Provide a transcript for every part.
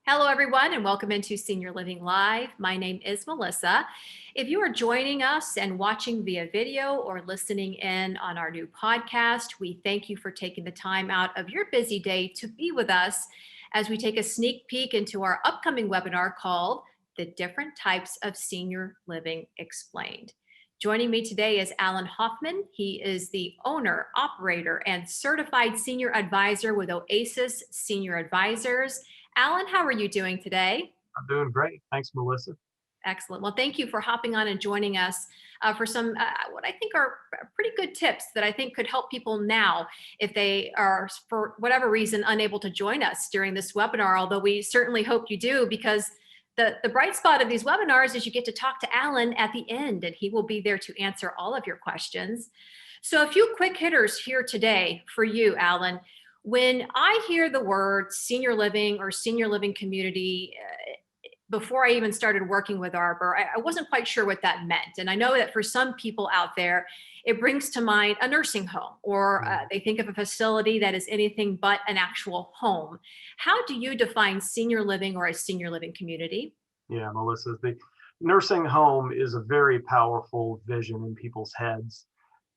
Hello, everyone, and welcome into Senior Living Live. My name is Melissa. If you are joining us and watching via video or listening in on our new podcast, we thank you for taking the time out of your busy day to be with us as we take a sneak peek into our upcoming webinar called The Different Types of Senior Living Explained. Joining me today is Alan Hoffman. He is the owner, operator, and certified senior advisor with Oasis Senior Advisors. Alan, how are you doing today? I'm doing great. Thanks, Melissa. Excellent. Well, thank you for hopping on and joining us for some what I think are pretty good tips that I think could help people now if they are, for whatever reason, unable to join us during this webinar, although we certainly hope you do, because the bright spot of these webinars is you get to talk to Alan at the end, and he will be there to answer all of your questions. So a few quick hitters here today for you, Alan. When I hear the word senior living or senior living community, before I even started working with Arbor, I wasn't quite sure what that meant. And I know that for some people out there, it brings to mind a nursing home, or they think of a facility that is anything but an actual home. How do you define senior living or a senior living community? Yeah, Melissa, the nursing home is a very powerful vision in people's heads,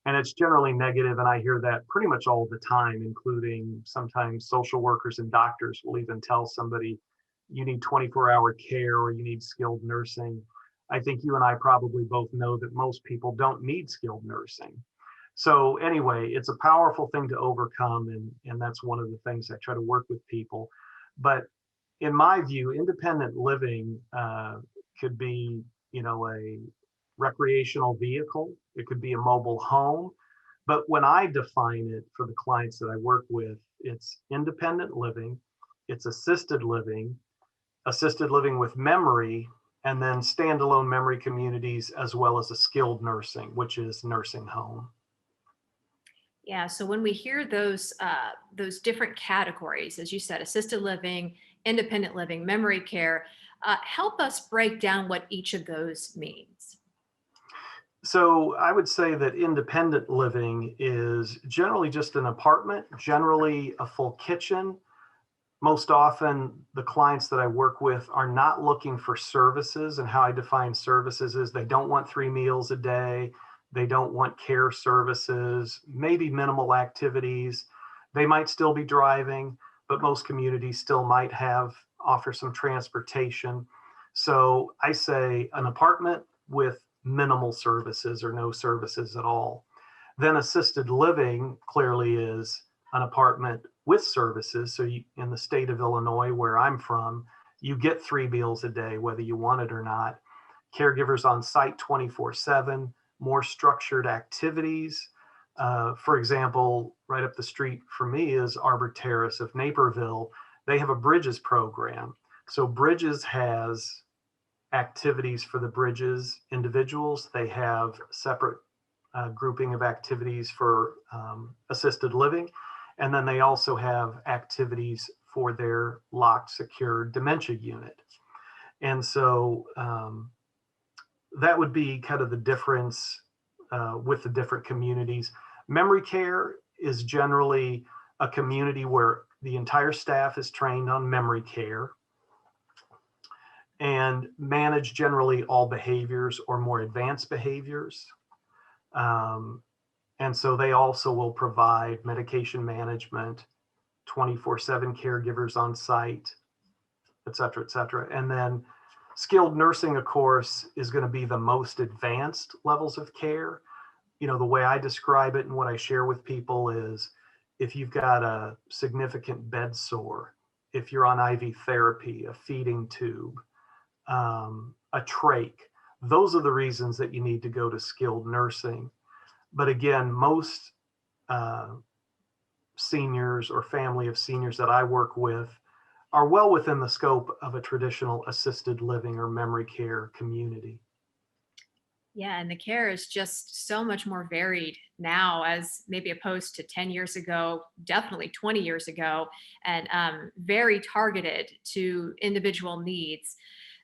and it's generally negative, and I hear that pretty much all the time, including sometimes social workers and doctors will even tell somebody you need 24-hour care or you need skilled nursing. I think you and I probably both know that most people don't need skilled nursing. So anyway, it's a powerful thing to overcome, and that's one of the things I try to work with people. But in my view, independent living could be, a recreational vehicle. It could be a mobile home. But when I define it for the clients that I work with, it's independent living, it's assisted living with memory, and then standalone memory communities, as well as a skilled nursing, which is nursing home. Yeah, so when we hear those different categories, as you said, assisted living, independent living, memory care, help us break down what each of those means. So I would say that independent living is generally just an apartment, generally a full kitchen. Most often, the clients that I work with are not looking for services. And how I define services is they don't want 3 meals a day. They don't want care services, maybe minimal activities. They might still be driving, but most communities still might offer some transportation. So I say an apartment with minimal services or no services at all. Then assisted living clearly is an apartment with services. So in the state of Illinois, where I'm from, you get 3 meals a day, whether you want it or not. Caregivers on site 24/7, more structured activities. For example, right up the street from me is Arbor Terrace of Naperville. They have a Bridges program. So Bridges has activities for the Bridges individuals. They have separate grouping of activities for assisted living. And then they also have activities for their locked, secure dementia unit. And so that would be kind of the difference with the different communities. Memory care is generally a community where the entire staff is trained on memory care and manage generally all behaviors or more advanced behaviors. And so they also will provide medication management, 24/7 caregivers on site, et cetera, et cetera. And then skilled nursing, of course, is going to be the most advanced levels of care. The way I describe it and what I share with people is if you've got a significant bed sore, if you're on IV therapy, a feeding tube, a trach, those are the reasons that you need to go to skilled nursing. But again, most seniors or family of seniors that I work with are well within the scope of a traditional assisted living or memory care community. Yeah, and the care is just so much more varied now as maybe opposed to 10 years ago, definitely 20 years ago, and very targeted to individual needs.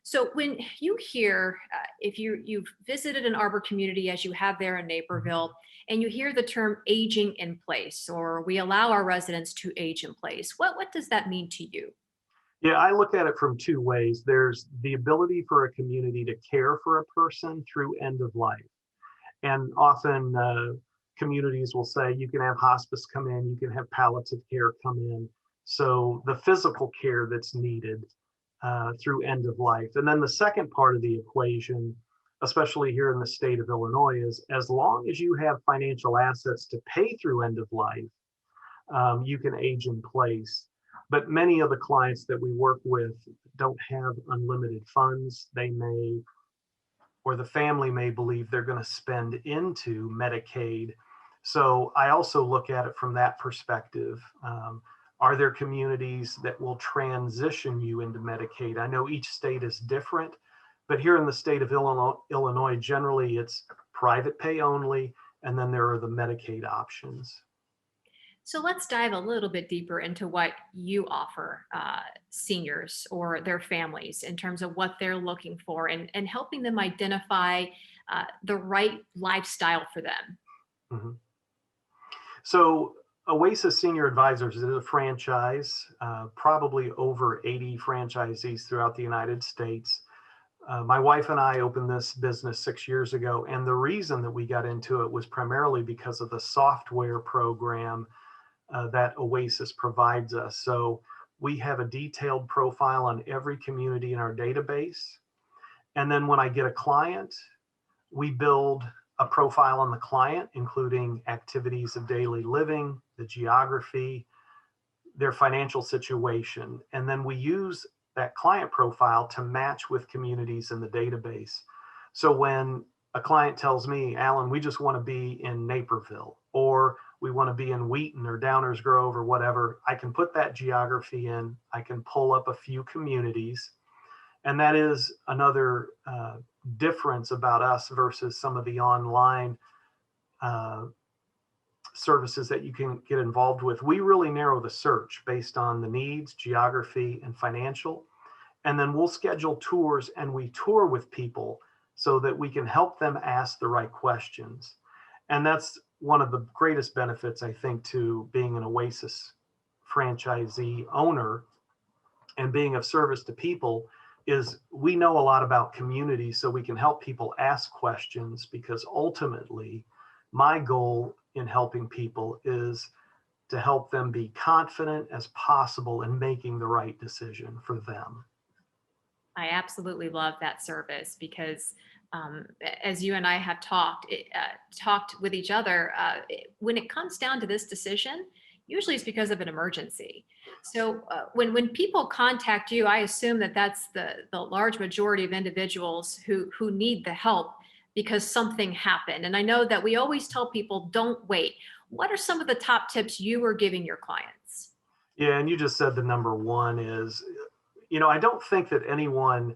So when you hear, if you've visited an Arbor community as you have there in Naperville, and you hear the term aging in place, or we allow our residents to age in place, what does that mean to you? Yeah, I look at it from two ways. There's the ability for a community to care for a person through end of life. And often communities will say you can have hospice come in, you can have palliative care come in. So the physical care that's needed through end of life. And then the second part of the equation, especially here in the state of Illinois, is as long as you have financial assets to pay through end of life, you can age in place. But many of the clients that we work with don't have unlimited funds. They may, or the family may believe they're going to spend into Medicaid. So I also look at it from that perspective. Are there communities that will transition you into Medicaid? I know each state is different, but here in the state of Illinois, generally it's private pay only, and then there are the Medicaid options. So let's dive a little bit deeper into what you offer seniors or their families in terms of what they're looking for and helping them identify the right lifestyle for them. Mhm. So Oasis Senior Advisors is a franchise, probably over 80 franchisees throughout the United States. My wife and I opened this business 6 years ago, and the reason that we got into it was primarily because of the software program that Oasis provides us. So we have a detailed profile on every community in our database. And then when I get a client, we build a profile on the client, including activities of daily living, the geography, their financial situation. And then we use that client profile to match with communities in the database. So when a client tells me, Alan, we just want to be in Naperville, or we want to be in Wheaton or Downers Grove or whatever, I can put that geography in. I can pull up a few communities. And that is another difference about us versus some of the online uh, services that you can get involved with. We really narrow the search based on the needs, geography, and financial. And then we'll schedule tours and we tour with people so that we can help them ask the right questions. And that's one of the greatest benefits, I think, to being an Oasis franchisee owner and being of service to people is we know a lot about community, so we can help people ask questions, because ultimately my goal in helping people is to help them be confident as possible in making the right decision for them. I absolutely love that service because, as you and I have talked with each other, when it comes down to this decision, usually it's because of an emergency. So when people contact you, I assume that that's the large majority of individuals who need the help because something happened. And I know that we always tell people, don't wait. What are some of the top tips you are giving your clients? Yeah, and you just said the number one is, I don't think that anyone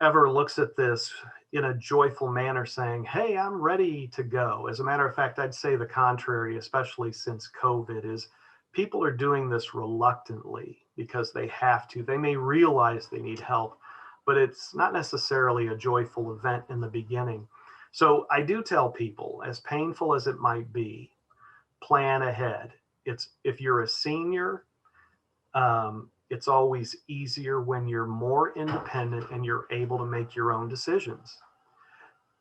ever looks at this in a joyful manner saying, hey, I'm ready to go. As a matter of fact, I'd say the contrary, especially since COVID, is people are doing this reluctantly because they have to. They may realize they need help, but it's not necessarily a joyful event in the beginning. So I do tell people, as painful as it might be, plan ahead. It's if you're a senior, it's always easier when you're more independent and you're able to make your own decisions.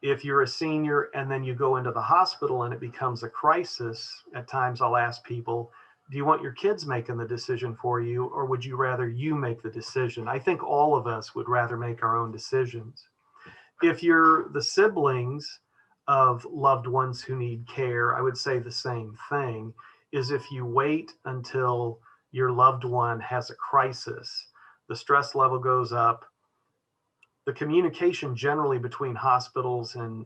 If you're a senior and then you go into the hospital and it becomes a crisis, at times I'll ask people, do you want your kids making the decision for you, or would you rather you make the decision? I think all of us would rather make our own decisions. If you're the siblings of loved ones who need care, I would say the same thing, is if you wait until your loved one has a crisis, the stress level goes up. The communication generally between hospitals and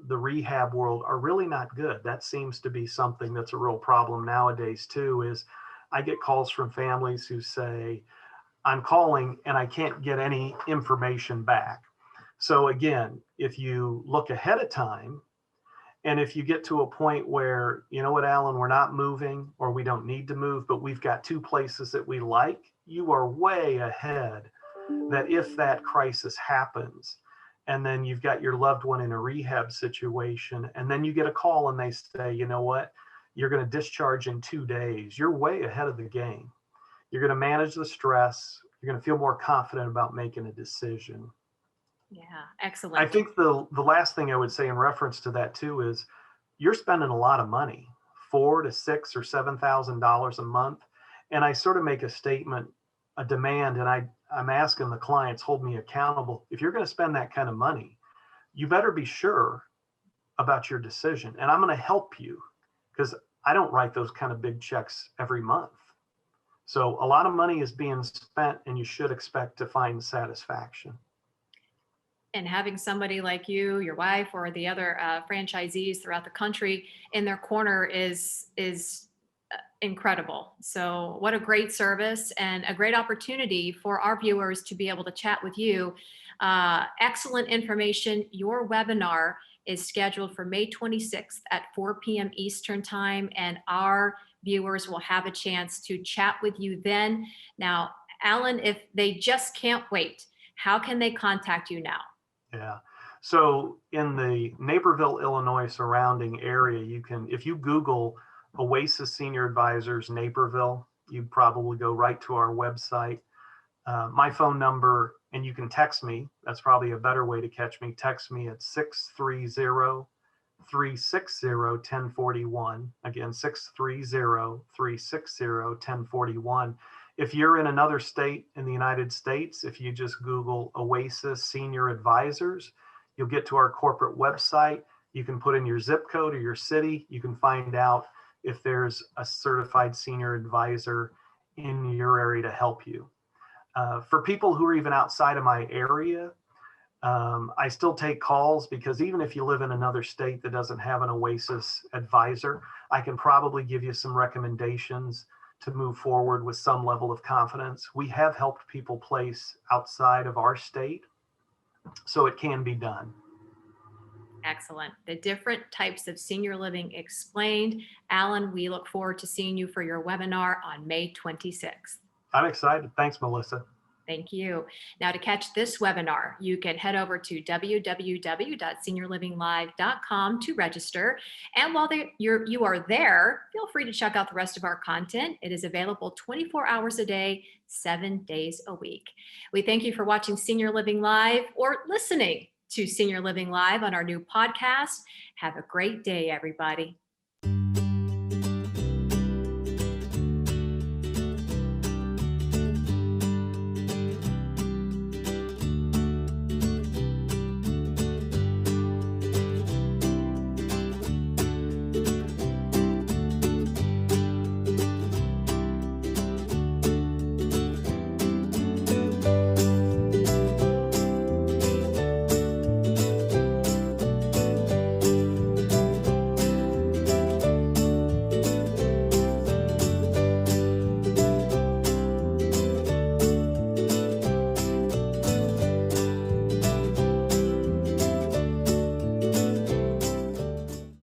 the rehab world are really not good. That seems to be something that's a real problem nowadays too, is I get calls from families who say, I'm calling and I can't get any information back. So again, if you look ahead of time, and if you get to a point where, you know what, Alan, we're not moving or we don't need to move, but we've got two places that we like, you are way ahead that if that crisis happens, and then you've got your loved one in a rehab situation, and then you get a call and they say, you know what, you're going to discharge in 2 days, you're way ahead of the game. You're going to manage the stress. You're going to feel more confident about making a decision. Yeah, I excellent. think the last thing I would say in reference to that too is you're spending a lot of money, $4,000 to $6,000 or $7,000 a month. And I sort of make a statement, a demand, and I'm asking the clients, hold me accountable. If you're going to spend that kind of money, you better be sure about your decision. And I'm going to help you because I don't write those kind of big checks every month. So a lot of money is being spent and you should expect to find satisfaction. And having somebody like you, your wife, or the other franchisees throughout the country in their corner is incredible. So what a great service and a great opportunity for our viewers to be able to chat with you. Excellent information. Your webinar is scheduled for May 26th at 4 p.m. Eastern time, and our viewers will have a chance to chat with you then. Now, Alan, if they just can't wait, how can they contact you now? Yeah. So in the Naperville, Illinois surrounding area, you can, if you Google Oasis Senior Advisors Naperville, you probably go right to our website. My phone number, and you can text me. That's probably a better way to catch me. Text me at 630-360-1041. Again, 630-360-1041. If you're in another state in the United States, if you just Google Oasis Senior Advisors, you'll get to our corporate website. You can put in your zip code or your city. You can find out if there's a certified senior advisor in your area to help you. For people who are even outside of my area, I still take calls because even if you live in another state that doesn't have an Oasis advisor, I can probably give you some recommendations to move forward with some level of confidence. We have helped people place outside of our state, so it can be done. Excellent. The different types of senior living explained. Alan, we look forward to seeing you for your webinar on May 26th. I'm excited. Thanks, Melissa. Thank you. Now, to catch this webinar, you can head over to www.seniorlivinglive.com to register. And while you are there, feel free to check out the rest of our content. It is available 24 hours a day, 7 days a week. We thank you for watching Senior Living Live or listening to Senior Living Live on our new podcast. Have a great day, everybody.